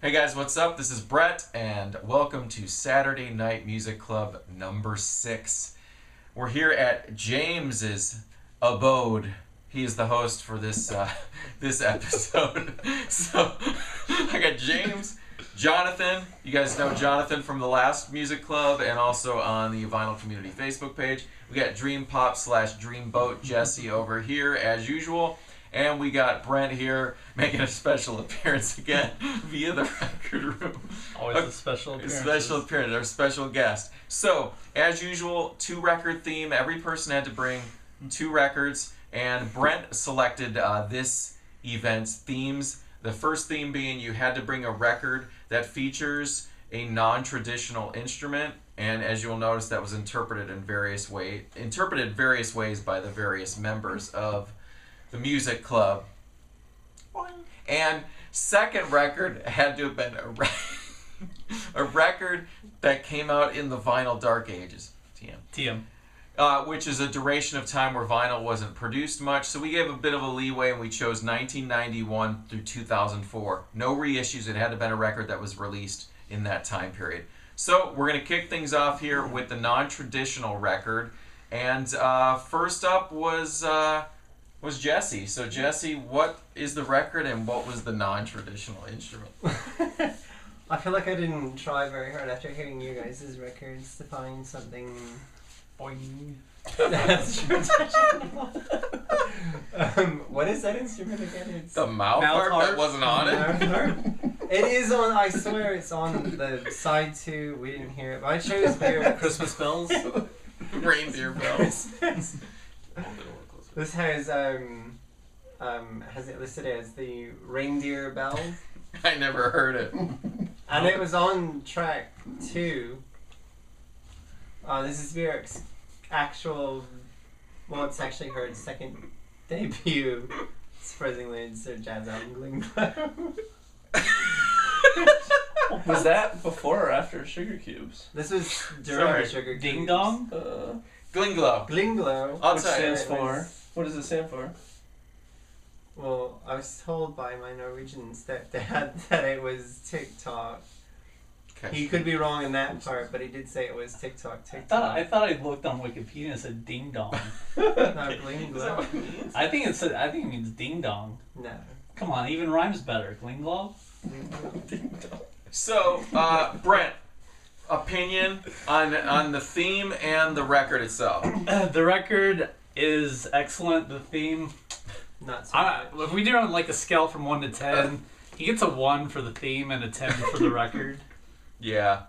Hey guys, what's up? This is Brett, and welcome to Saturday Night Music Club number 6. We're here at James's abode. He is the host for this this episode. So I got James, Jonathan. You guys know Jonathan from the last music club and also on the Vinyl Community Facebook page. We got Dream Pop / Dreamboat Jesse over here as usual. And we got Brent here making a special appearance again via the record room. Always a special appearance. Special appearance, our special guest. So, as usual, 2-record theme. Every person had to bring 2 records, and Brent selected this event's themes. The first theme being you had to bring a record that features a non-traditional instrument, and as you'll notice, that was interpreted various ways by the various members of the music club. And second record had to have been a record that came out in the vinyl dark ages. TM. Which is a duration of time where vinyl wasn't produced much, so we gave a bit of a leeway and we chose 1991 through 2004. No reissues, it had to have been a record that was released in that time period. So we're going to kick things off here with the non-traditional record, and first up was Jesse. So Jesse, what is the record and what was the non-traditional instrument? I feel like I didn't try very hard after hearing you guys' records to find something boing. That's traditional. What is that instrument again? It's The mouth harp that wasn't on it? mouth harp. It is on, I swear it's on the side 2. We didn't hear it, but I chose Christmas bells. Reindeer bells. This has it listed as the reindeer bell, I never heard it. and it was on track 2. This is Björk's actual, well, it's actually her second debut. Surprisingly, it's her jazz album, Gling Glow. Was that before or after Sugar Cubes? This was during the Sugar Cubes. Ding Dong? Gling Glow. Gling Glow. I'll Which tell you. stands for? What does it stand for? Well, I was told by my Norwegians that it was TikTok. Okay. He could be wrong in that part, but he did say it was TikTok. I thought I looked on Wikipedia and it said Ding Dong. No, Gling Is that Glow. what it means? I think it means Ding Dong. No. Come on, even rhymes better. Gling Glow? So, Brent, opinion on the theme and the record itself. The record is excellent. The theme, Not so much. if we do it on like a scale from 1 to 10, he gets a 1 for the theme and a 10 for the record. Yeah.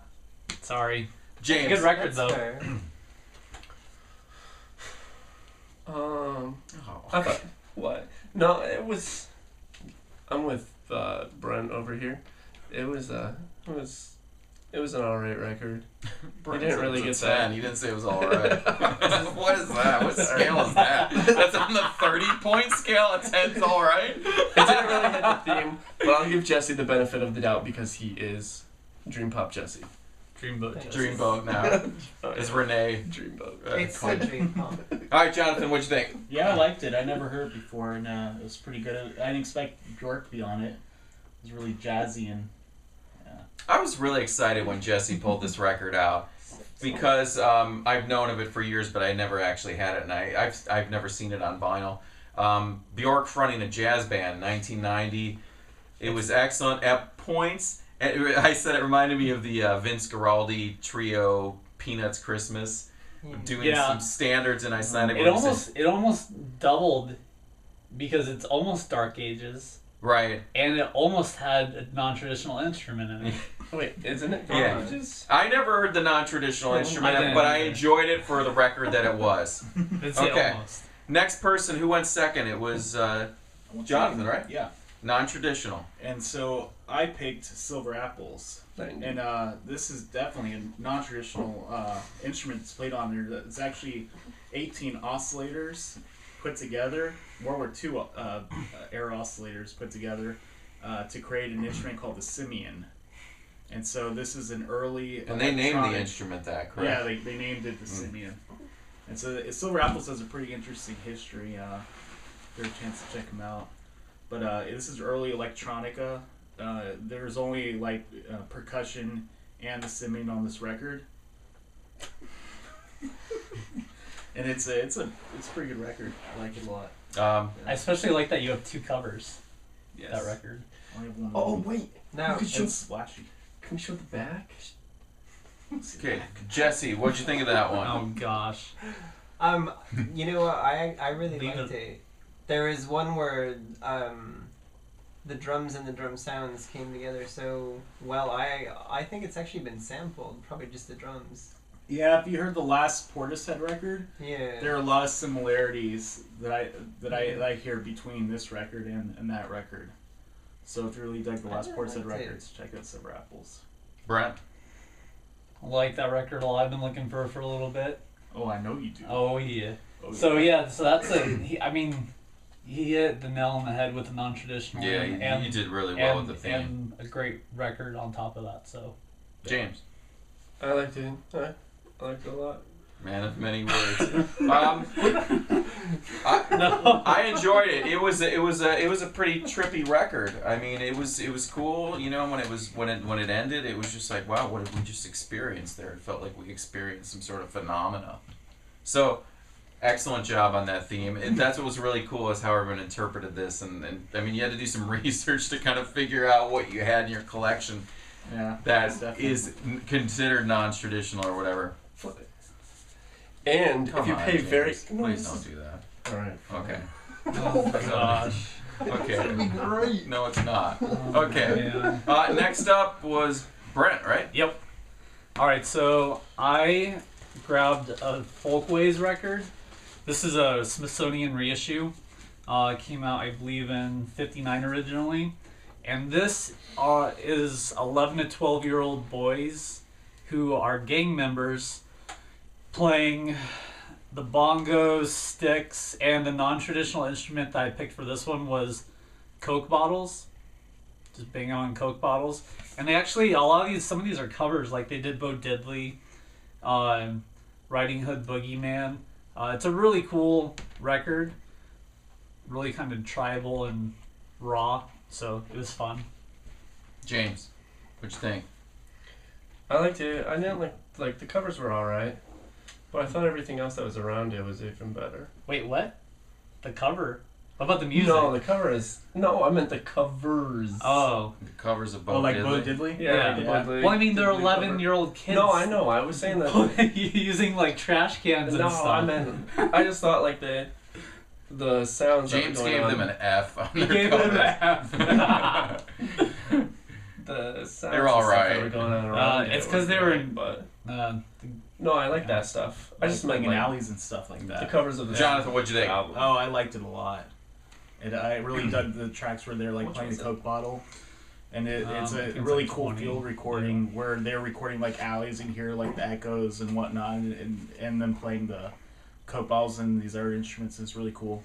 Sorry. James. Good record That's though. fair. Oh. I thought, what? No, it was. I'm with Brent over here. It was an alright record. Brent didn't said really it was get a 10. that. You didn't say it was alright. What is that? What scale is that? That's on the 30-point scale. A 10's alright? It didn't really hit the theme, but I'll give Jesse the benefit of the doubt because he is Dream Pop Jesse. Dreamboat. Thanks. Jesse. Dreamboat now. Is Renee. Dreamboat. It's a dream pop. Alright, Jonathan, what'd you think? Yeah, I liked it. I never heard it before, and it was pretty good. I didn't expect Bjork to be on it. It was really jazzy and I was really excited when Jesse pulled this record out because I've known of it for years, but I never actually had it, and I've never seen it on vinyl. Bjork fronting a jazz band, 1990. It was excellent at points. I said it reminded me of the Vince Guaraldi trio, Peanuts Christmas, doing some standards in Icelandic. It almost doubled because it's almost Dark Ages. Right. And it almost had a non-traditional instrument in it. Wait, isn't it? Yeah. I never heard the non-traditional instrument, didn't but I either. enjoyed it for the record that it was. It's Okay. almost. Next person who went second, it was Jonathan, right? yeah. Non-traditional. And so I picked Silver Apples, and this is definitely a non-traditional instrument that's played on there. It's actually 18 oscillators put together, World War II era oscillators put together to create an instrument called the Simeon. And so this is an early And they named the electronic- instrument that, correct? Yeah, they named it the Simeon. And so Silver Apples has a pretty interesting history. There's a chance to check them out. But this is early electronica there's only like percussion and the singing on this record, and it's a pretty good record. I like it a lot. I especially like that you have 2 covers. Yes. That record. I only have one. Oh wait, Now, you could show. It's splashy. Can we show the back? Okay, Jesse, what'd you think of that one? Oh gosh. you know what? I really Leave liked it. it. There is one where the drums and the drum sounds came together so well. I think it's actually been sampled, probably just the drums. Yeah, if you heard the last Portishead record, Yeah. there are a lot of similarities that I hear between this record and that record. So if you really dug the last I Portishead liked it. records, check out Silver Apples. Brent? I like that record a lot. I've been looking for it for a little bit. Oh, I know you do. Oh yeah. Oh, So yeah, so that's he hit the nail on the head with the non-traditional. Yeah, you did really well with the theme. And a great record on top of that. So. James? I liked it. I liked it a lot. Man of many words. No. I enjoyed it. It was a pretty trippy record. I mean, it was cool. You know, when it ended, it was just like, wow, what did we just experience there? It felt like we experienced some sort of phenomena. So, excellent job on that theme. And that's what was really cool is how everyone interpreted this. And I mean, you had to do some research to kind of figure out what you had in your collection Yeah. that is considered non-traditional or whatever. And Come if you on, pay James. very Please don't do that. All right. Okay. Oh gosh. Okay. Great. No, it's not. Okay. Yeah. Next up was Brent, right? Yep. All right, so I grabbed a Folkways record. This is a Smithsonian reissue. It came out, I believe, in '59 originally, and this is 11 to 12-year-old boys who are gang members playing the bongos, sticks, and the non-traditional instrument that I picked for this one was Coke bottles. Just banging on Coke bottles. And they actually, some of these are covers, like they did Bo Diddley, Riding Hood Boogeyman. It's a really cool record. Really kind of tribal and raw, so it was fun. James, what'd you think? I liked it. I didn't like the covers were all right, but I thought everything else that was around it was even better. Wait, what? The cover? What about the music? No, the cover is I meant the covers. Oh. The covers of Bo Oh, like Diddley. Bo Diddley? Yeah. Yeah. Well, I mean, they're 11-year-old kids. No, I know. I was saying that. using like trash cans and No, stuff. I meant. I just thought like the sounds. James that were gave going them on, an F on He their gave them covers. an F. the sounds. They're all and stuff that right. were going on around It's it 'cause was they were great, in- But The no, I like that stuff. I just meant like in like alleys and stuff like the that. covers of the Jonathan, what'd you think? album. Oh, I liked it a lot. I really dug the tracks where they're like Which playing the was it? Coke bottle. And it's I a think it's really like cool 20. field recording where they're recording like alleys and hear like the echoes and whatnot and then playing the Coke bottles and these other instruments is really cool.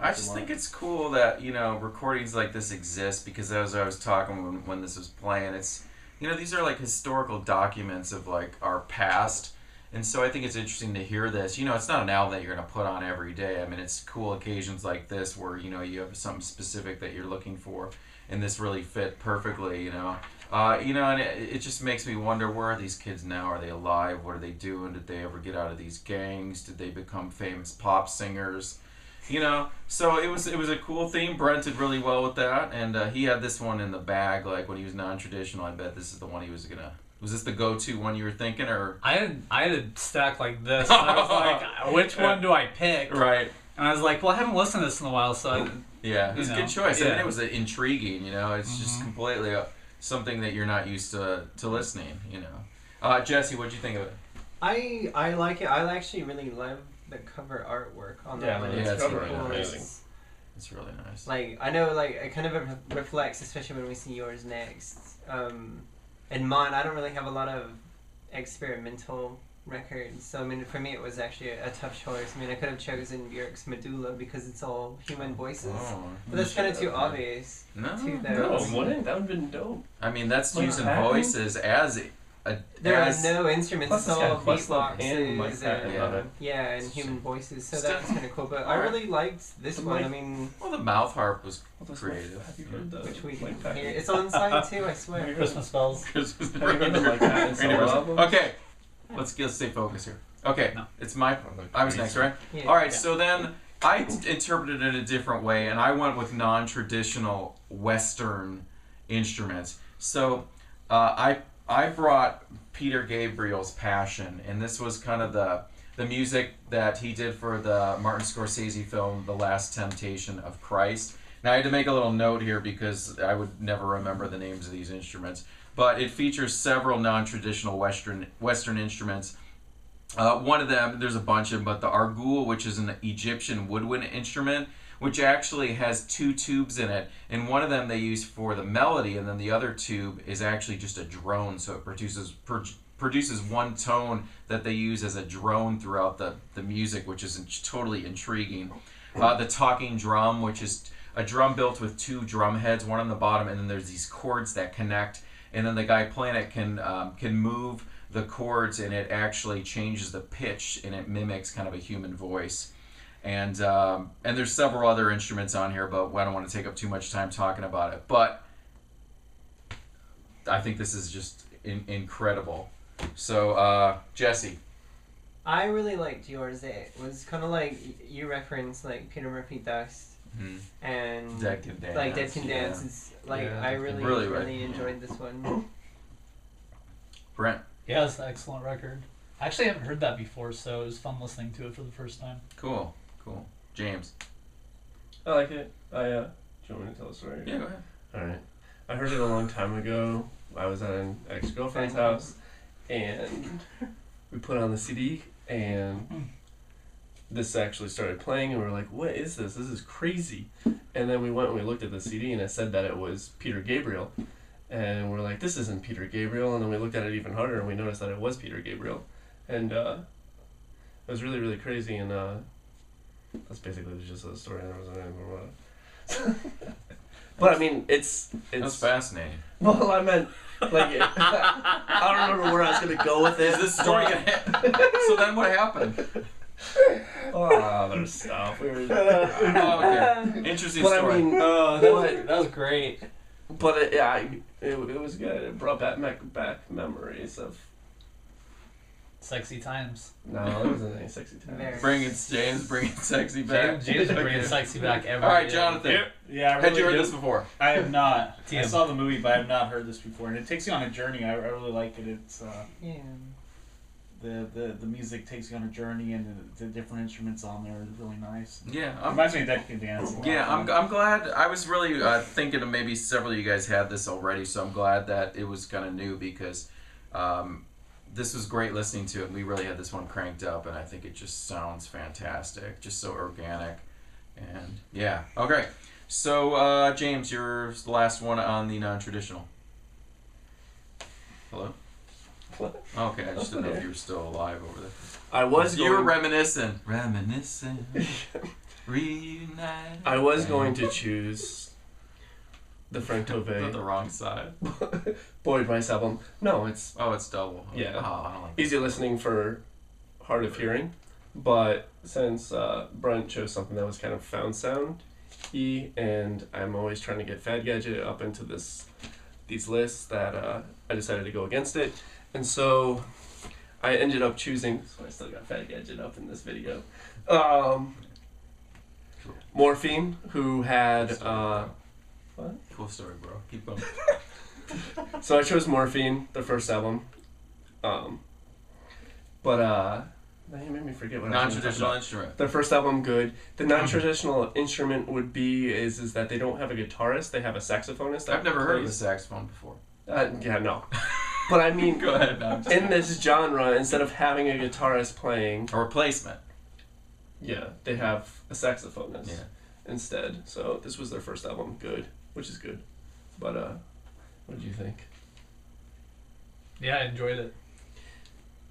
I just think it's cool that, you know, recordings like this exist because as I was talking when this was playing, it's, you know, these are like historical documents of like our past. And so I think it's interesting to hear this. You know, it's not an album that you're going to put on every day. I mean, it's cool occasions like this where, you know, you have something specific that you're looking for. And this really fit perfectly, you know. And it just makes me wonder, where are these kids now? Are they alive? What are they doing? Did they ever get out of these gangs? Did they become famous pop singers? You know, so it was a cool theme. Brent did really well with that, and he had this one in the bag. Like when he was non-traditional, I bet this is the one he was gonna. Was this the go-to one you were thinking, or? I had a stack like this. And I was like, which one do I pick? Right. And I was like, well, I haven't listened to this in a while, so Yeah, it was a You good know, choice. I mean, yeah. it was intriguing. You know, it's just completely something that you're not used to listening. You know, Jesse, what'd you think of it? I like it. I actually really love the cover artwork on that one. yeah, it's really really cool. nice. It's- It's really nice. Like I know, like it kind of reflects, especially when we see yours next. And mine, I don't really have a lot of experimental records, so I mean, for me, it was actually a tough choice. I mean, I could have chosen Björk's Medulla because it's all human voices, Oh, but that's kind of too okay. obvious. No, too, No, though. wouldn't that would have been dope? I mean, that's Like using happening? voices as There are as no instruments, Plus it's it's all got Questlove beatboxes and Mike Patton on it. and human voices, so Still- that's kind of cool. But I Alright. really liked this The one. Mike- I mean, well, the mouth harp was Well, that's creative. Have you heard the which we Mike can Patton? hear. It's on side too, I swear. Christmas bells. Christmas. Have you heard the Mike Patton solo albums? Okay, let's stay focused here. Okay, No. it's my. I was next, right? Yeah. All right. So then I interpreted it a different way, and I went with non-traditional Western instruments. So I brought Peter Gabriel's Passion, and this was kind of the music that he did for the Martin Scorsese film The Last Temptation of Christ. Now I had to make a little note here because I would never remember the names of these instruments, but it features several non-traditional Western instruments. One of them, there's a bunch of them, but the argul, which is an Egyptian woodwind instrument, which actually has two tubes in it, and one of them they use for the melody, and then the other tube is actually just a drone, so it produces one tone that they use as a drone throughout the music, which is totally intriguing. The talking drum, which is a drum built with two drum heads, one on the bottom, and then there's these chords that connect, and then the guy playing it can move the chords, and it actually changes the pitch, and it mimics kind of a human voice. And there's several other instruments on here, but I don't want to take up too much time talking about it. But I think this is just incredible. So, Jesse. I really liked yours. It was kind of like you referenced like Peter Murphy Dust and Dead Can Dance. like Dead Can yeah. Dance. It's like Yeah, I really really really, right. enjoyed this one. Brent. Yeah, it's an excellent record. I actually haven't heard that before, so it was fun listening to it for the first time. Cool. James. I like it. Do you want me to tell a story? Yeah, go ahead. Alright. I heard it a long time ago. I was at an ex-girlfriend's house, and we put on the CD, and this actually started playing, and we were like, what is this? This is crazy. And then we went and we looked at the CD, and it said that it was Peter Gabriel. And we're like, this isn't Peter Gabriel. And then we looked at it even harder, and we noticed that it was Peter Gabriel. And it was really, really crazy, and that's basically just a story. There wasn't anything more about it. But I mean, it's That's fascinating. well, I meant like I don't remember where I was gonna go with it. Is this story gonna hit? So then what happened? Oh, there's stuff. We were, Oh, okay. Interesting but I story. mean, That was great. but it was good. It brought back memories of. Sexy times. No, there wasn't any sexy times. Very. Bring it, James. Bring it sexy back. James is bringing Okay. sexy back every All right, day. Jonathan. Yeah, I Had really you heard do. this before? I have not. I Tim. saw the movie, but I have not heard this before, and it takes you on a journey. I really like it. It's Yeah. the music takes you on a journey, and the different instruments on there are really nice. Yeah, Reminds me of Dead Can Dance. a lot. Yeah, I'm glad. I was really thinking of maybe several of you guys had this already, so I'm glad that it was kind of new because this was great listening to it. And we really had this one cranked up, and I think it just sounds fantastic, just so organic. And yeah, okay. So James, you're the last one on the non-traditional. Hello? What? Okay, I just didn't know if you were still alive over there. I was You were going. reminiscing. Reminiscing. Reunite. I was going to choose the Frank Is that the Tovey wrong side? Boyd Rice album. No, it's Oh, it's double. Yeah. Oh, I don't like easy listening for hard of hearing, but since Brent chose something that was kind of found sound and I'm always trying to get Fad Gadget up into these lists, that I decided to go against it, and so I ended up choosing. So I still got Fad Gadget up in this video. Morphine, who had what? Cool story, bro. Keep going. So I chose Morphine, the first album. But now you made me forget what I was gonna talk Non-traditional about. instrument. The first album, good. The non-traditional instrument would be is that they don't have a guitarist; they have a saxophonist. That I've never heard of the plays- saxophone before. Yeah, no. But I mean, Go ahead. No, I'm just in this genre, instead of having a guitarist playing, a replacement. yeah, they have a saxophonist Yeah. instead. So this was their first album, good, which is good. But what did you think? Yeah, I enjoyed it.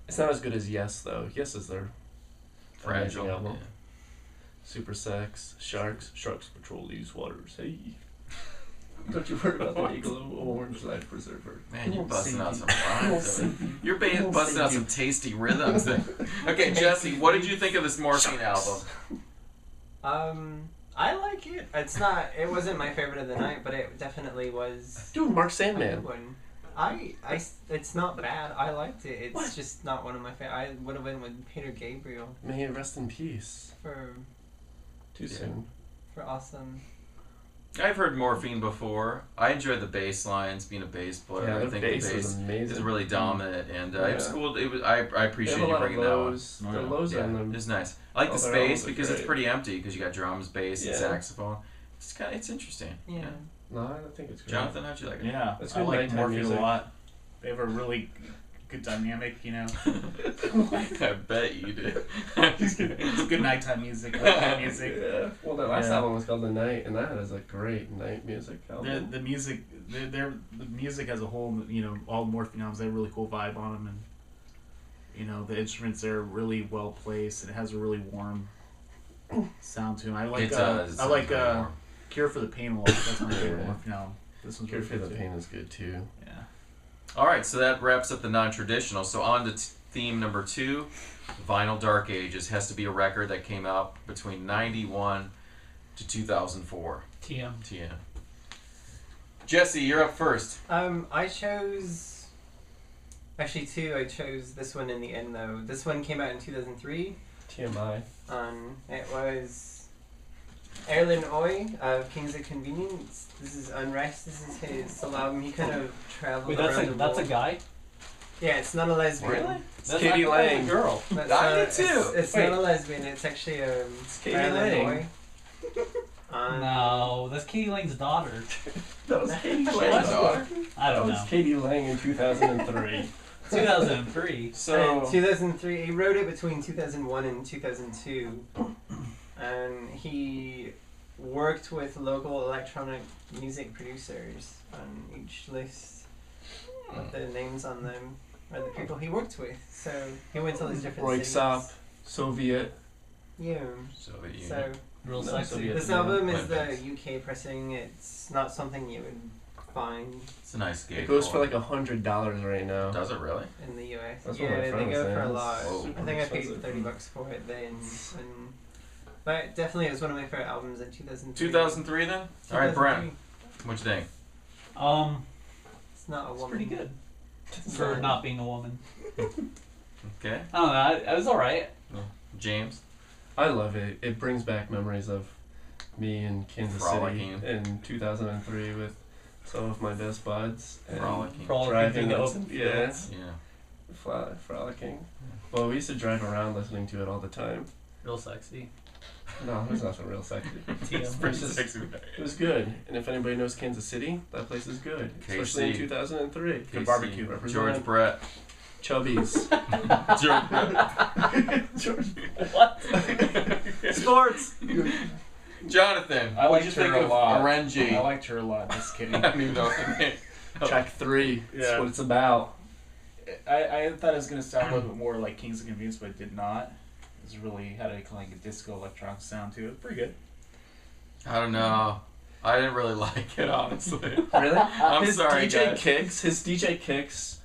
It's not as good as Yes, though. Yes is their Fragile. amazing album. Yeah. Super Sex, Sharks Patrol these waters. Hey. Don't you worry about the igloo orange life preserver. Man, you're Won't busting save out you. some Won't rhymes. save you. You're Won't busting save out some you. tasty rhythms there. Okay, Jesse, what did you think of this Morphine album? I like it. It's not. It wasn't my favorite of the night, but it definitely was. Dude, Mark A good Sandman. one. It's not bad. I liked it. It's What? just not one of my favorite. I would have went with Peter Gabriel May it rest in peace. for Too soon. awesome. I've heard Morphine before. I enjoyed the bass lines, being a bass player. Yeah, I their think bass the is bass amazing. is really dominant, and it was Yeah. cool. It was. I They appreciate have a you lot of bringing that one. lows. Oh, The yeah. lows Yeah, on them. it's nice. I like Oh, the their space albums are because it's great. pretty empty because you got drums, bass, and Yeah. saxophone. It's interesting. Yeah. No, I think it's great. Jonathan, how'd you like it? Yeah, That's I good like nighttime Morphine music. a lot. They have a really good dynamic, you know. I bet you did. It's good nighttime music. Nighttime music. Yeah. Well, their last Yeah. album was called The Night, and that is a great night music album. The music, the music as a whole, you know, all Morphine albums, they have a really cool vibe on them, and you know, the instruments are really well placed, and it has a really warm sound to them. I like, It does. I like Sounds very warm. Cure for the Pain a lot. That's my favorite Yeah. Morphine album. This one's Cure really for the good too. Pain is good too. Yeah. All right, so that wraps up the non-traditional. So on to theme number 2, Vinyl Dark Ages. Has to be a record that came out between 91 to 2004. TM. TM. Jesse, you're up first. I chose. Actually, two. I chose this one in the end, though. This one came out in 2003. TMI. It was Erlen Oy of Kings of Convenience. This is Unrest. This is his solo album. He kind of traveled Wait, around the that's a world. guy? Yeah, it's not a lesbian. Really? It's Katie Lang. A girl. But, I did too. It's Wait. not a lesbian. It's actually Katie Erlen Lang. Oy. No, that's Katie Lang's daughter. That was Katie What? Lang. I That don't was know. Katie Lang in 2003. 2003. So, In 2003, he wrote it between 2001 and 2002, and he worked with local electronic music producers on each list. With the names on them are the people he worked with. So he went to all these different Roy cities. Sop, Soviet. Yeah. Soviet Union. So Real No, sexy. Soviet. this Yeah. album is Right, the thanks. UK pressing. It's not something you would find It's a nice gig. It goes for like $100 right now. Does it really? in the US. That's what my yeah, they friend go was for a saying. lot. It's I think I paid expensive. $30 for it then. And, but definitely it was one of my favorite albums in 2003. 2003 then? All right, Brent. 2003. What'd you think? It's not a It's woman. pretty good for not being a woman. Okay. I don't know. It was alright. James? I love it. It brings back memories of me in Kansas Frolicking. City in 2003 with some of my best buds. And Frolicking. Frolicking through the and- open yeah, fields. Yeah. frolicking. Well, we used to drive around listening to it all the time. Real sexy. No, there's nothing real sexy. It's TM. pretty It's just- sexy. It was good, and if anybody knows Kansas City, that place is good, especially in KC. 2003. Good barbecue. Represent George Brett. Chubbies. George Brett. George. What? Sports. Jonathan. I What'd liked you her think a of lot. RNG? I liked her a lot. Just kidding. I don't even know her name. Track 3. That's Yeah. what it's about. I thought it was gonna sound a little bit more like Kings of Convenience, but it did not. It was really had a kind of like a disco electronic sound to it. Pretty good. I don't know. I didn't really like it, honestly. Really? I'm his sorry, DJ guys. Kicks, his DJ Kicks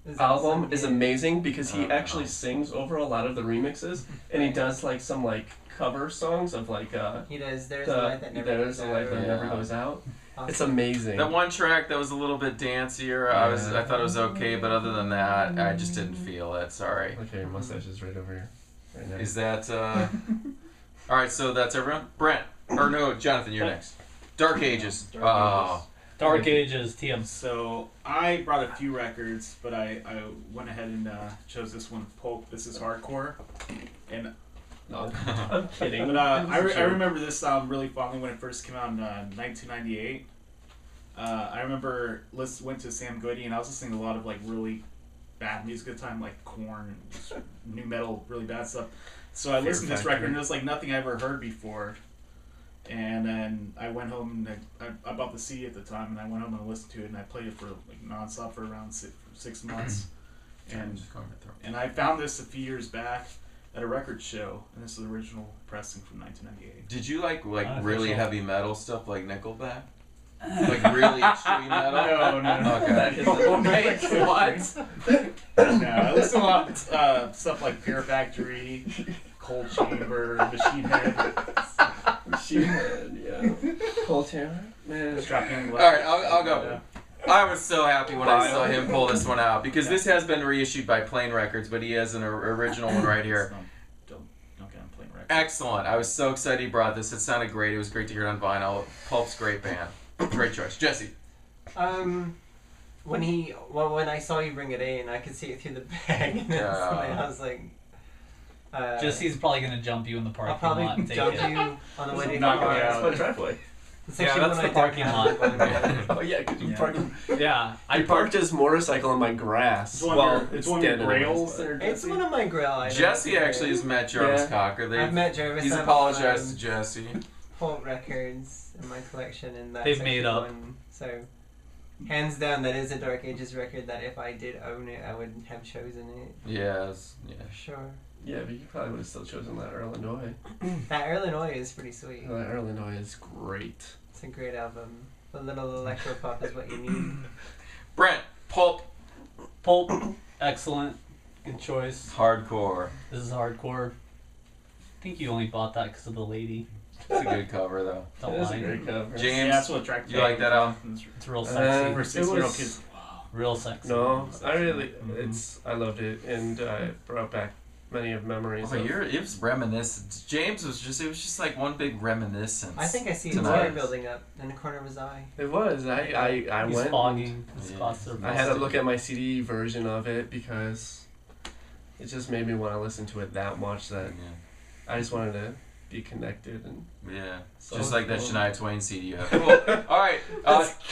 It's album awesome, is yeah. amazing because he Oh, no. actually sings over a lot of the remixes, and he does like some like cover songs of like He does. There's a light that never There's goes a Light That out. Never Yeah. Goes Out. Awesome. It's amazing. That one track that was a little bit dancier, I thought it was okay, but other than that, I just didn't feel it. Sorry. Okay, your mustache is right over here, right now. Is that all right? So that's everyone. Brent, or no, Jonathan, you're next. Dark Ages. Dark Oh, Dark Ages, TM. So I brought a few records, but I went ahead and chose this one, Pulp. This is hardcore, and No, I'm kidding. but It was a I joke. remember this album really fondly when it first came out in 1998. I remember went to Sam Goody, and I was listening to a lot of like really bad music at the time, like Korn, and new metal, really bad stuff. So I Fear listened to this Factory. record, and it was like nothing I ever heard before. And then I went home and I bought the CD at the time, and I went home and listened to it, and I played it for like nonstop for around 6 months. And I found this a few years back at a record show, and this is the original pressing from 1998. did you like I think really so. heavy metal stuff like Nickelback? Like really extreme metal? No. Okay. Wait, what? No, I listen to a lot of stuff like Fear Factory, Cold Chamber, Machine Head, Machine Head, yeah. Cold Chamber, man. Strapping. All right, I'll go. I was so happy when I saw him pull this one out because this has been reissued by Plain Records, but he has an original one right here. Don't get on Plain Records. Excellent. I was so excited he brought this. It sounded great. It was great to hear it on vinyl. Pulp's great band. Great choice. Jesse. When I saw you bring it in, I could see it through the bag, and I was like, Jesse's probably gonna jump you in the I'll parking lot. probably And take jump it. you on the way to Knock your me house. out. That's my driveway. It's Yeah, actually that's when the I parking don't lot. have Oh yeah, because you Yeah. parked. Yeah, I parked his motorcycle on my grass. It's one while of your, it's one of your standing on my rails spot. there. It's one of my grill items. Jesse actually has met Jarvis Yeah. Cocker. I've met Jarvis. He's I've, apologized to Jesse. Pulp records in my collection, and that's They've made actually up. one. So, hands down, that is a Dark Ages record that if I did own it, I would have chosen it. Yes. Yeah. For sure. Yeah, but you probably would have still chosen that Illinois. That Illinois is pretty sweet. That Illinois is great. It's a great album. A little electro pop is what you need. Brent. Pulp. Pulp, excellent, good choice. Hardcore. This is hardcore. I think you only bought that because of the lady. It's a good cover though. Don't It is a lie. great cover. James, Yeah, that's what attracted you like that album? It's real Uh, sexy. For It 6-year-old was- kids. Real sexy. No, I really, Mhm. I loved it, and it brought back many of memories. Oh, of, it was reminiscent. James was just like one big reminiscence. I think I see a Tonight. tear building up in the corner of his eye. It was. I He's went. fogging. His Yeah. spots are I had to busted. look at my CD version of it because it just made me want to listen to it that much that I just wanted to be connected and. Yeah. So Just like that cool. Shania Twain CD you have. Cool. All right.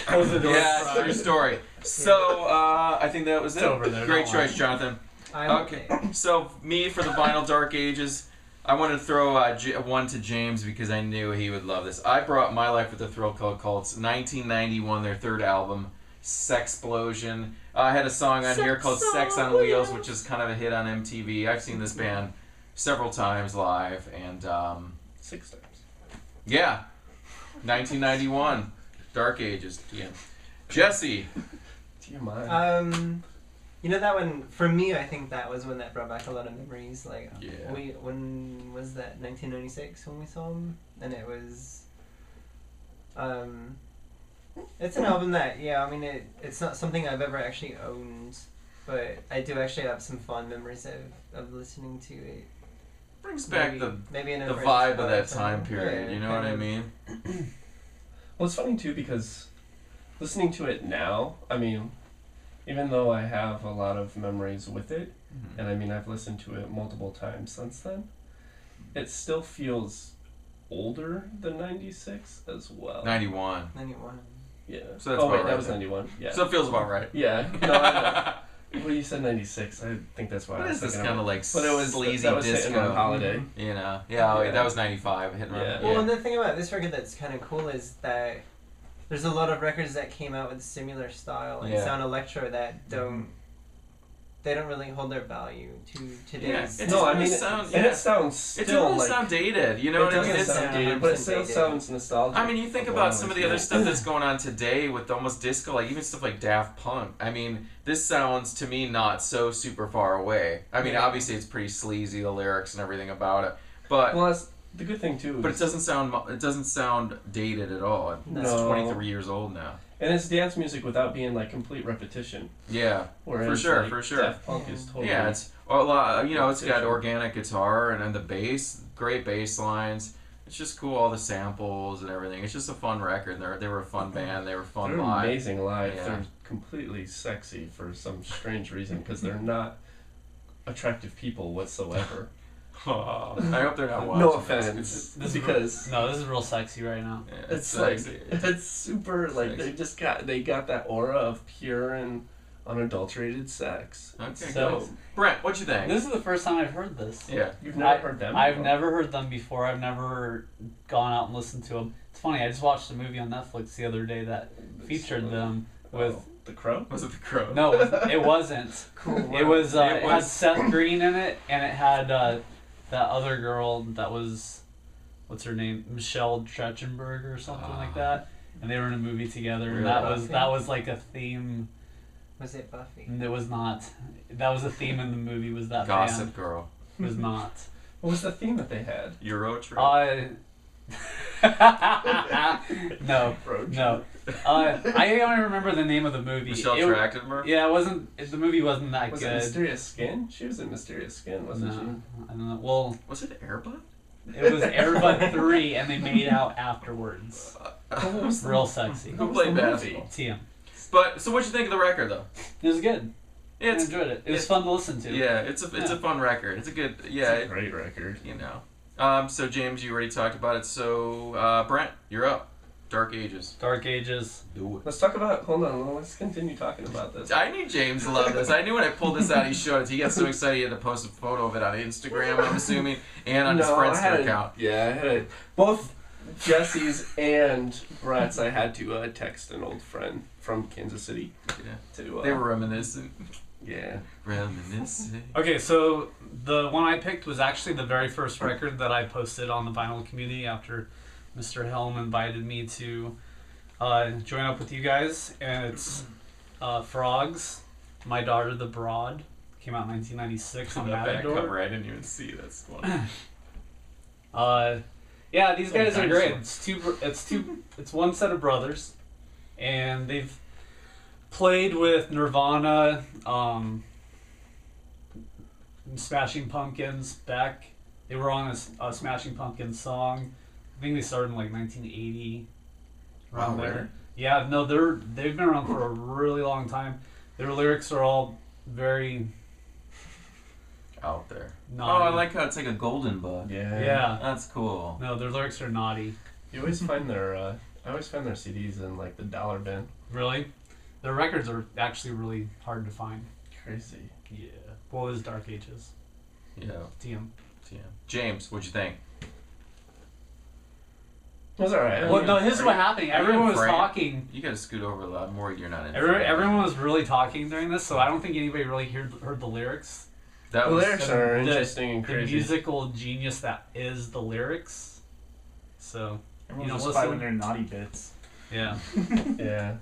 Close the door. Yeah, true story. So, I think that was it. It's over there, Great don't choice, worry. Jonathan. I'm Okay. So, me for the vinyl Dark Ages, I wanted to throw one to James because I knew he would love this. I brought My Life with the Thrill Cults, 1991, their third album, Sexplosion. I had a song on here called Sex on Wheels, which is kind of a hit on MTV. I've seen this band several times live, and 6 times. yeah, 1991, Dark Ages. Yeah. Jesse. Do you mind? You know that one for me. I think that was when that brought back a lot of memories. Like, Yeah. when was that? 1996 when we saw him, and it was. It's an album that I mean it's not something I've ever actually owned, but I do actually have some fond memories of listening to it. Brings back Maybe in a the friend's vibe of car that or something. time period. Yeah, You know what kind I of. mean? Well, it's funny too because listening to it now, I mean, even though I have a lot of memories with it, Mhm. and I mean I've listened to it multiple times since then, it still feels older than 96 as well. 91. 91. Yeah. So that's oh wait, about right that was then. 91. Yeah. So it feels about right. yeah. No, I know. Well, you said 96. I think that's why What I was is this thinking kind of of like But it was sleazy that was hitting on disco? Holiday. You know? Yeah, oh, Yeah. that was 95. Hitting on- Yeah. Well, and the thing about this record that's kind of cool is that there's a lot of records that came out with similar style and Yeah. sound electro that they don't really hold their value to Yeah, today's. it No, I doesn't mean, sound- and yeah. it sounds It still doesn't like sound dated. You know it what I mean? doesn't It's, sound dated, but it still sounds nostalgic. I mean, you think of about what some it of the was other like. stuff that's going on today with almost disco, like even stuff like Daft Punk. I mean, this sounds to me not so super far away. I mean, Yeah. obviously it's pretty sleazy, the lyrics and everything about it, but Well, that's the good thing too. but it is- doesn't sound dated at all. It's No. 23 years old now. and it's dance music without being like complete repetition. Yeah, Whereas, sure, like, for sure. Daft Punk is totally. yeah. It's a lot. You know, it's got Repetition. organic guitar and the bass, great bass lines. It's just cool, all the samples and everything. It's just a fun record. They were a fun band. They were fun They're live. amazing live. Yeah. They're completely sexy for some strange reason because they're not attractive people whatsoever. Oh, I hope they're not watching. No this. offense, This is because No, this is real sexy right now. Yeah, it's like sexy. it's super like Sexy. they got that aura of pure and unadulterated sex. Okay, So- good. Brent, what'd you think? This is the first time I've heard this. Yeah. You've never heard them? I've before? never heard them before. I've never gone out and listened to them. It's funny. I just watched a movie on Netflix the other day that featured them with. Oh, the Crow. Was it the Crow? No, it wasn't. Cool. It was. It It had was- Seth Green in it, and it had that other girl that was, what's her name, Michelle Trachtenberg or something like that. and they were in a movie together. And Really? that was like a theme. Was it Buffy? And it was not. That was a theme in the movie. Was that Gossip Girl. band? Was not. What was the theme that they had? Euro Trip. No, Road no. I don't remember the name of the movie. Michelle It- Trachtenberg? Yeah, it wasn't. The movie wasn't that Was it good. Mysterious Skin? She was in Mysterious Skin, wasn't No, I don't know. Well, Was it Airbud? it was Airbud 3, and they made out afterwards. What was the, Real sexy. Who was played the basketball? TM. But so what'd you think of the record though? It was good. I It's enjoyed it. It was it's- fun to listen to. yeah, it's a Yeah. fun record. It's a good It's yeah. a great record. You know. So James, you already talked about it. So Brent, you're up. Dark Ages. Dark Ages. Do Let's talk about. Hold on. Let's continue talking about this. I knew James loved this. I knew when I pulled this out, he showed it. He got so excited he had to post a photo of it on Instagram, I'm assuming, and on his I had Friendster a- account. Yeah, I had a, both Jesse's and Brett's. I had to text an old friend from Kansas City Yeah. to. They were reminiscent. Yeah. Reminiscent. Okay, so the one I picked was actually the very first record that I posted on the vinyl community after Mr. Helm invited me to join up with you guys, and it's Frogs, My Daughter the Broad. Came out in 1996 on That back Matador. cover, I didn't even see. That's funny. Yeah, these Like a guys are great. dinosaur. It's one set of brothers, and they've played with Nirvana, Smashing Pumpkins back. They were on a Smashing Pumpkins song. I think they started in like 1980. Around Wow, there. really? Yeah, no, they've been around for a really long time. Their lyrics are all very Out there. naughty. Oh, I like how it's like a golden bug. Yeah. Yeah. That's cool. No, their lyrics are naughty. You always find their. I always find their CDs in like the dollar bin. Really? Their records are actually really hard to find. Crazy. Yeah. What was Dark Ages? Yeah. TM. Yeah. James, what'd you think? It was alright. Well, Well, no, here's Are what you- happened. are you Everyone was afraid? talking. You gotta scoot over a lot more. You're not in. Everyone was really talking during this, so I don't think anybody really heard the lyrics. That The was lyrics are the- interesting and The crazy. musical genius that is the lyrics. So, Everyone's You know, just fighting listen- their naughty bits. yeah. Yeah.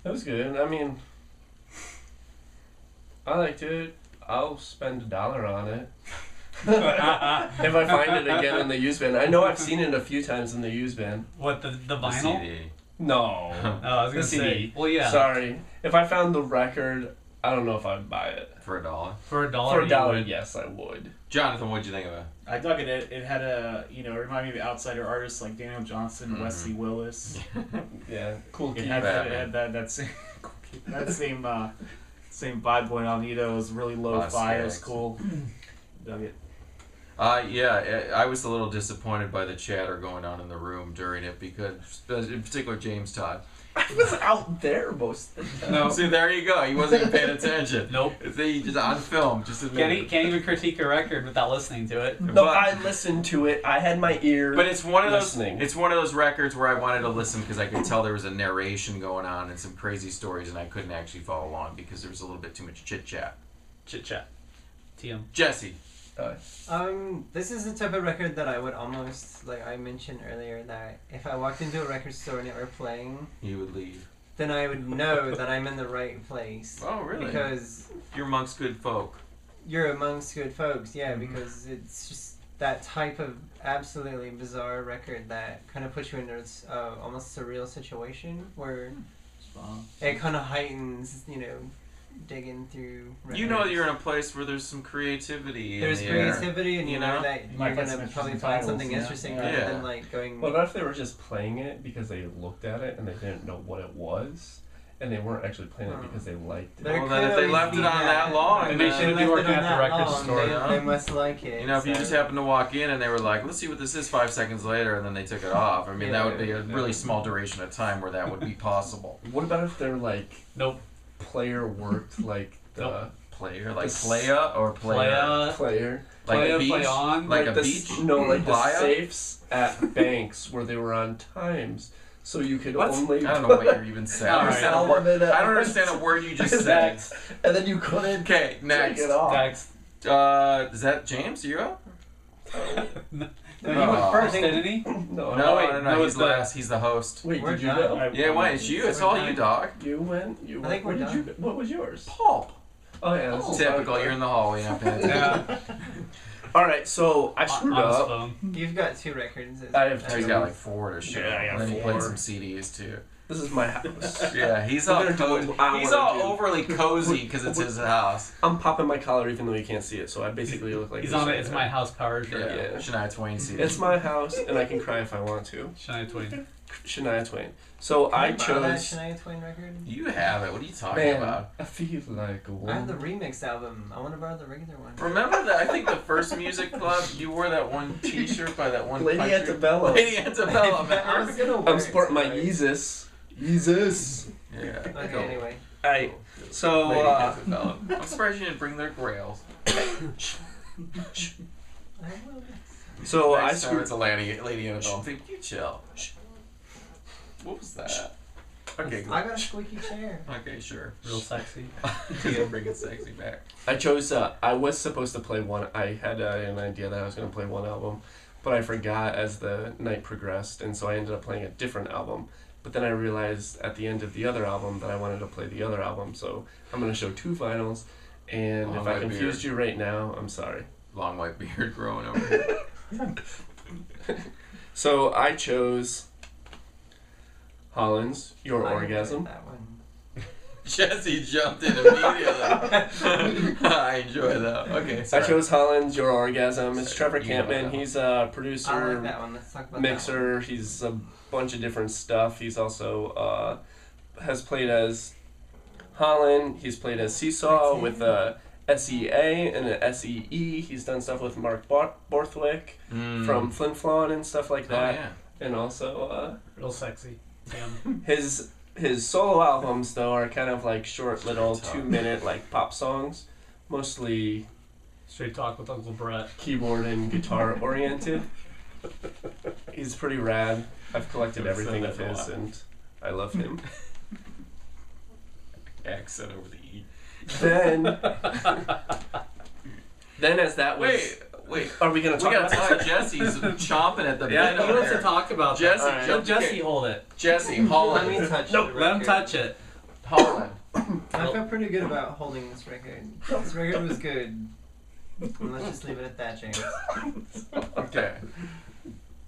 That was good. I mean, I liked it. I'll spend $1 on it. If I find it again in the used bin. I know I've seen it a few times in the used bin. What, the the vinyl? CD. No. Oh, I was The going to CD. say. Well, yeah. Sorry. If I found the record, I don't know if I'd buy it. For $1. For $1. For you $1, would. yes, I would. Jonathan, what'd you think of it? I dug it. It had a, it reminded me of outsider artists like Daniel Johnson, Mhm. Wesley Willis. Yeah. Cool It key. had, Batman. that same same vibe going on. It was really lo-fi. It was Skaggs. cool. Dug it. Yeah, I was a little disappointed by the chatter going on in the room during it because, in particular, James Todd. I was out there most of the time. No. See, there you go. He wasn't even paying attention. Nope. See, just on film, just admit Can't even critique a record without listening to it. No, I listened to it. I had my ear. But it's one of those. listening. It's one of those records where I wanted to listen because I could tell there was a narration going on and some crazy stories, and I couldn't actually follow along because there was a little bit too much chit chat. Chit chat. TM. Jesse, This is the type of record that I would almost, like I mentioned earlier, that if I walked into a record store and it were playing, you would leave. then I would know that I'm in the right place. Oh, really? Because You're amongst good folk. you're amongst good folks, yeah, Mhm. because it's just that type of absolutely bizarre record that kind of puts you into this almost surreal situation where it kind of heightens, digging through records. You know you're in a place where there's some creativity. There's in the air. creativity, and you you know know? that You might you're get gonna some probably interesting find titles, something yeah. interesting Yeah. rather than like going. What if they were just playing it because they looked at it and they didn't know what it was? And they weren't actually playing it because they liked it. There Well, then if could they always left be it on that long, And they then- shouldn't be working at the record store. They must like it. You know, if you so- just happened to walk in and they were like, let's see what this is 5 seconds later, and then they took it off. I mean, that would be a really small duration of time where that would be possible. What about if their Nope. player worked like the Nope. Player, like This- playa or player? player? Like Playa, a beach? play on. Like a the, beach? No, like the Playa? safes at banks where they were on times, so you could What? only. I don't know what you're even saying. I don't Alright. understand a All of word- it at I don't once. understand a word you just said. And then you couldn't Okay, next. take it off. Text. Is that James? You up? No, he went first, didn't he? No, No, wait, no, no, he's it's the- last. He's the host. Wait, We're did you done. go? Yeah, why? It's you. It's all you, dog. You went. You I went. think we're Where did you? done. What was yours? Pulp. Oh yeah, this is Typical. fine. You're in the hallway. Not paying attention. Yeah. All right, so I screwed On his up. phone. You've got 2 records. I have He's two. got like 4 to show. Yeah, I got and then he 4. played some CDs too. This is my house. Yeah, he's We're all gonna do cozy. what I He's wanna all do. overly cozy because it's his house. I'm popping my collar even though you can't see it, so I basically look like He's this on it. right It's now. my house card. Yeah, Yeah. Shania Twain CD. It's my house, and I can cry if I want to. Shania Twain. Shania Twain. So I Can borrow that chose. Shania Twain record? You have it. What are you talking Man, about? I feel like a I have woman. the remix album. I want to borrow the regular one. Remember that? I think the first music club, you wore that one T-shirt by that one Lady country- Antebellum. Lady Antebellum. I Remember? was gonna wear I'm it sporting my tonight. Yeezus. Yeezus. Yeah. Okay, Cool. anyway. Alright, so Lady Antebellum. I'm surprised you didn't bring their grails. I will. so I Next time screwed. it's a Lady Antebellum. Think you chill. What was that? Okay, I got a squeaky chair. okay, sure. Real sexy. Yeah, bring it sexy back. I chose. I was supposed to play one. I had an idea that I was going to play one album, but I forgot as the night progressed, and so I ended up playing a different album. But then I realized at the end of the other album that I wanted to play the other album, so I'm going to show 2 vinyls. And Long if I white confused beard. you right now, I'm sorry. Long white beard growing over here. So I chose Holland's Your I Orgasm. enjoyed that one. Jesse jumped in immediately. I enjoy that. Okay, I sorry. chose Holland's Your Orgasm. It's Sorry, Trevor you know Campman. that one. He's a I like producer, that one. Let's talk about mixer. He's a bunch of different stuff. He's also has played as Holland. He's played as Seesaw with a SEA and an SEE. He's done stuff with Mark Borthwick Mm. from Flin Flon and stuff like Oh, that. yeah. And also Real sexy. Damn. his solo albums though are kind of like short little Tough. 2-minute like pop songs, mostly Straight talk with Uncle Brett. keyboard and guitar oriented. He's pretty rad. I've collected I've said everything that of a his lot. and I love him. Accent over the E. Then as that was Wait. are we gonna We talk gotta about talk. Jesse's chomping at the Yeah, bit he over wants to there. talk about Jesse, that. Alright. Let Jesse Okay. hold it. Jesse, Let me Holland. touch Nope, the Let him record. touch it. Holland. I feel pretty good about holding this record. This record was good. And let's just leave it at that, James. Okay.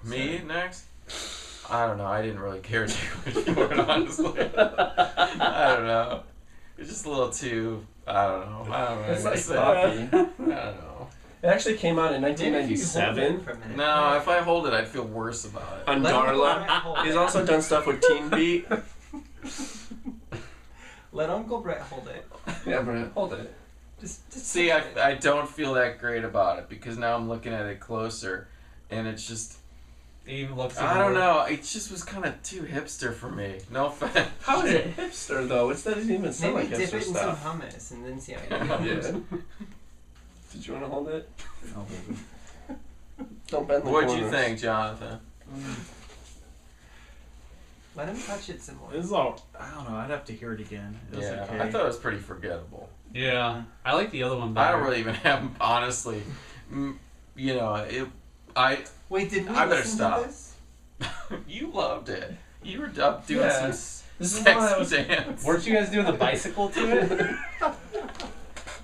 Me next? I don't know. I didn't really care too much for it, honestly. I don't know. It's just a little too. I don't know. I don't know. It's like Say. poppy. I don't know. It actually came out in Maybe if you hold 1997 it for a minute. No, if I hold it, I'd feel worse about it. on Let Uncle Darla. Brett hold He's it. also done stuff with Teen Beat. Let Uncle Brett hold it. Yeah, but hold it. Just See, touch it. I don't feel that great about it because now I'm looking at it closer, and it's just. It even looks. I don't know. It just was kind of too hipster for me. No offense. How is it hipster though? It doesn't even sound Maybe like dip hipster it in stuff. some hummus and then see how you Yeah. feel. Did you want to hold it? Don't bend the What'd you corners. think, Jonathan? Let him touch it some more. This is all. I don't know. I'd have to hear it again. It was Yeah, okay. I thought it was pretty forgettable. Yeah, I like the other one better. I don't really even have, honestly, you know, Wait, did we I better listen stop. to this? you loved it. You were up doing Yeah. some This is sexy why I was. dance. Weren't you guys doing the bicycle to it?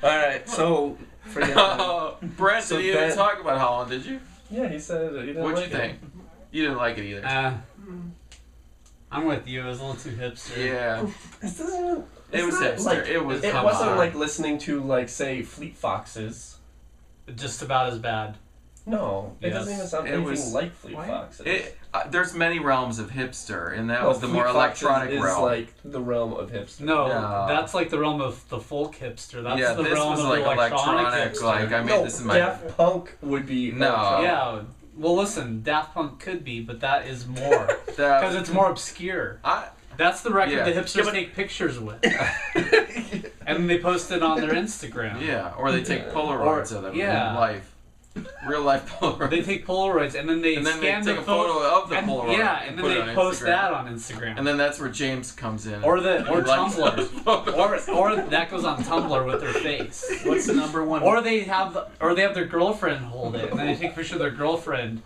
Alright, so. Forget that. Oh, Brent, So did you even that- talk about Holland, did you? Yeah, he said he didn't What'd like you think? You didn't like it either. I'm with you. It was a little too hipster. Yeah. This doesn't. It was not hipster. like- It was. It come wasn't on. like listening to like say Fleet Foxes. Just about as bad. No, it Yes. doesn't even sound It anything was- like Fleet Why? Foxes. There's many realms of hipster, and that No, was the more Fleet Foxes electronic is realm. like the realm of hipster. No, No. that's like the realm of the folk hipster. That's yeah, the this realm was of like the electronic electronic. hipster. Like I made No, this in my. Daft Punk would be. No. electronic. Yeah. Well, listen, Daft Punk could be, but that is more because That, it's more obscure. I, That's the record Yeah. the hipsters take pictures with, and then they post it on their Instagram. yeah, or they take Polaroids of them yeah. in life. Real life Polaroids. They take Polaroids and then they and then they scan take the a photo of the and, Polaroid. Yeah, and then put it they on post Instagram. that on Instagram. And then that's where James comes in. or He likes Tumblr. those photos. or that goes on Tumblr with their face. What's the number one? Or they have their girlfriend hold it, and then they take a picture of their girlfriend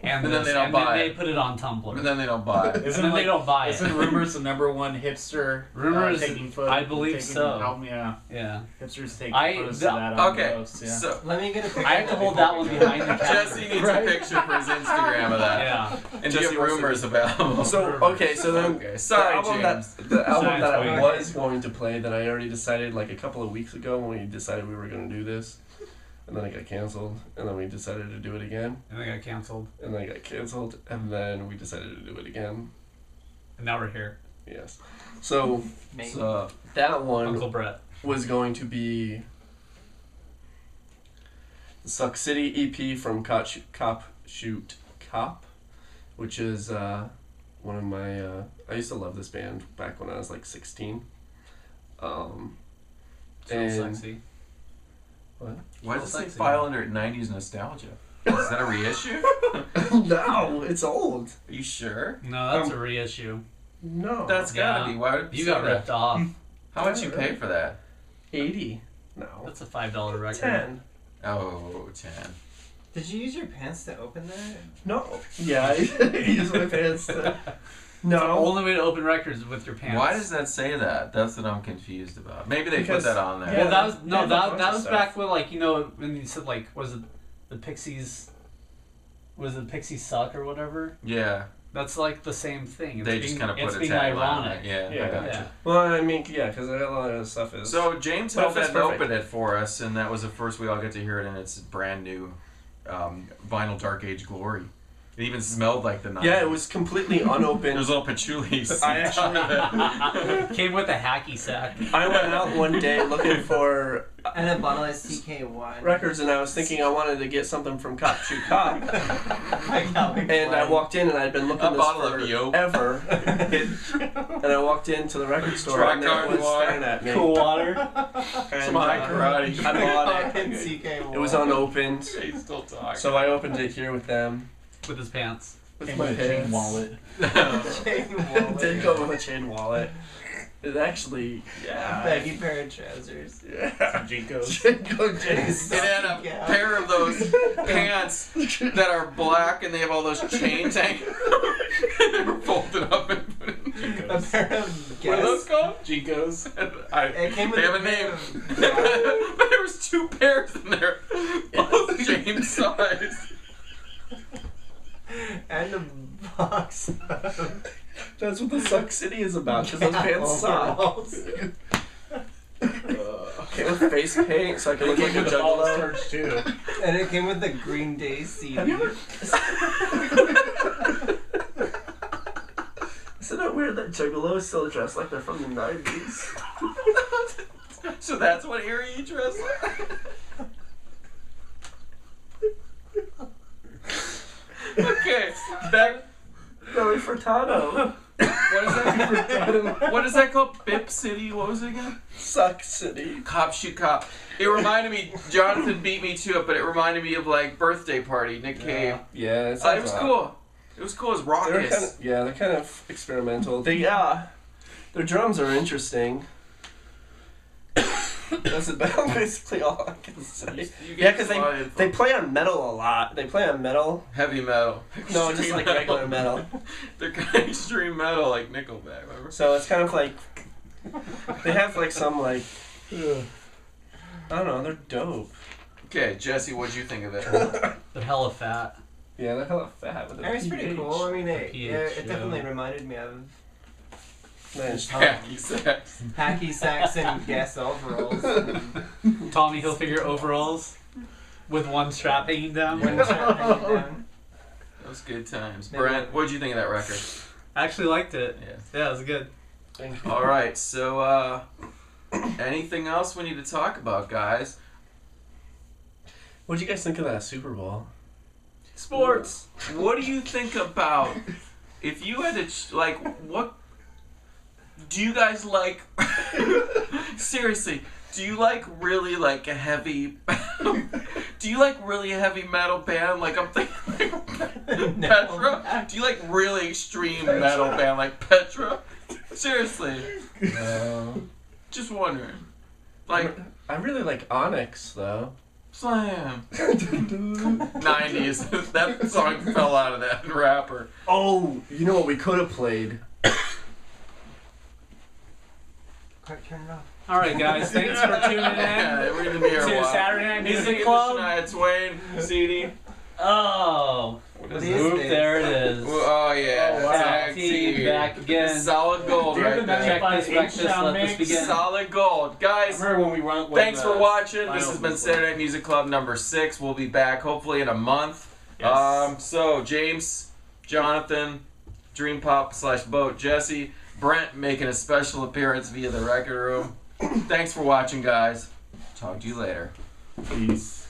and then they don't buy they it. put it on Tumblr. And then they don't buy it. And then they don't buy it. Isn't Rumors the number one hipster? Rumors, taking photos. I believe so. Album, yeah. Yeah. Hipsters take I- photos the- of that album Okay, most, yeah. so Let me get a picture. I have to hold that one behind the camera. Jesse needs a picture for his Instagram of that. Yeah. And Jesse get wants to- rumors available. So okay, so then Okay, sorry, the album James. the album Science that I Week. was going to play that I already decided like a couple of weeks ago when we decided we were going to do this, and then it got canceled, and then we decided to do it again, And they got canceled. and then it got canceled, and then we decided to do it again. And now we're here. Yes. So Maybe. So, that one Uncle Brett. was going to be the Suck City EP from Cop, which is one of my. I used to love this band back when I was like 16. So And- sexy. why does it say Sexy. file under 90s nostalgia? Is that a reissue? No, it's old. Are you sure? No, that's a reissue. No. That's gotta Yeah. be. Why would it You say got that? ripped off. How much you pay for that? 80. No. That's a $5 record. 10. Oh, 10. Did you use your pants to open that? No. Yeah, I use my pants to. The No. only way to open records is with your pants. Why does that say that? That's what I'm confused about. Maybe they Because- put that on there. Yeah, Well, that was they no, have a that bunch that of was stuff. back when like when you said like was it the Pixies? Was it Pixies suck or whatever? Yeah, That's like the same thing. It's they being, just kind of put it's a being tagline on ironic. it. Yeah, Yeah. I gotcha. Yeah. Well, I mean, yeah, because a lot of stuff is. So James But held it's that and perfect. opened it for us, and that was the first we all get to hear it in its brand new vinyl Dark Age glory. It even smelled like the 90s. Yeah, it was completely unopened. There's little patchouli. I actually. Came with a hacky sack. I went out one day looking for And a bottle of CK1. records, and I was thinking I wanted to get something from Cop Shoot Cop. Like Calvin And I Klein. walked in, and I'd been looking A this bottle for of Yo. ever. And I walked into the record store, Rock and it hard was water. staring at me. Cool water. And, Some high karate. I bought Fucking it. CK1. It was unopened, He's still talking. so I opened it here with them. With his pants. With Came my with a chain pants. wallet. Chain It wallet. did go with a chain wallet. It actually, yeah. Baggy pair of trousers. Yeah. Jinkos. Jinko Jays. It had a Yeah. pair of those pants that are black and they have all those chains hanging. They were folded up and put in. A pair of What are those Guess. called? Jinkos. It came with They have a a pair name. of- But there was two pairs in there, both same size. And a box of That's what the Suck City is about, because those pants suck. overalls. Came with face paint, so I could look like a the ball juggalo. church too. And it came with the Green Day CD. Have you ever... Isn't it weird that juggalos still dress like they're from the 90s? So that's what era you dress like? Okay, back. Joey Furtado. What is that? What is that called? Bip City? What was it again? Suck City. Cop Shoot Cop. It reminded me. Jonathan beat me to it, but it reminded me of like Birthday Party, Nick Cave. Yeah, It was cool. It was cool. It was raucous. They're kind of experimental. Their drums are interesting. That's about basically all I can say. You Yeah, get because slotted they for play on metal a lot. They play on metal. heavy metal. No, just Extreme like regular metal. They're kind of extreme metal, like Nickelback. Remember? So it's kind of like they have like some like I don't know. They're dope. Okay, Jesse, what'd you think of it? They're hella fat. Yeah, they're hella fat with a It was pretty PH. cool. I mean, it PH, definitely reminded me of Nice. Hacky sex. hacky sacks and Guess overalls. And Tommy Hilfiger overalls with one strap hanging down. one strap hanging down. Those good times. Maybe- Brent, what'd you think of that record? I actually liked it. Yeah. Yeah, it was good. Thank you. All right, so anything else we need to talk about, guys? What do you guys think of that Super Bowl? Sports. What do you think about if you had to what do you guys like? Seriously, do you like really like a heavy? Do you like really heavy metal band? Like I'm thinking Petra. Do you like really extreme metal band like Petra? Seriously, just wondering. Like I really like Onyx though. Slam. 90s. That song fell out of that rapper. Oh, you know what we could have played? Quick, turn it off. All right, guys. Thanks for tuning in Yeah, we're in the mirror. to Saturday Night Music Club. Shania Twain CD. Oh, What is oop, this? there it is. Oh yeah. Oh, wow. Tag team. Back again. Solid gold Do you have right the there. Check this, wreck this, sound let this mix? begin. Solid gold. Guys, Remember when we run? thanks for watching. This has been finals Saturday Night Music Club number 6. We'll be back hopefully in a month. Yes. So James, Jonathan, Dream Pop / Boat, Jesse, Brent making a special appearance via the record room. Thanks for watching, guys. Talk to you later. Peace.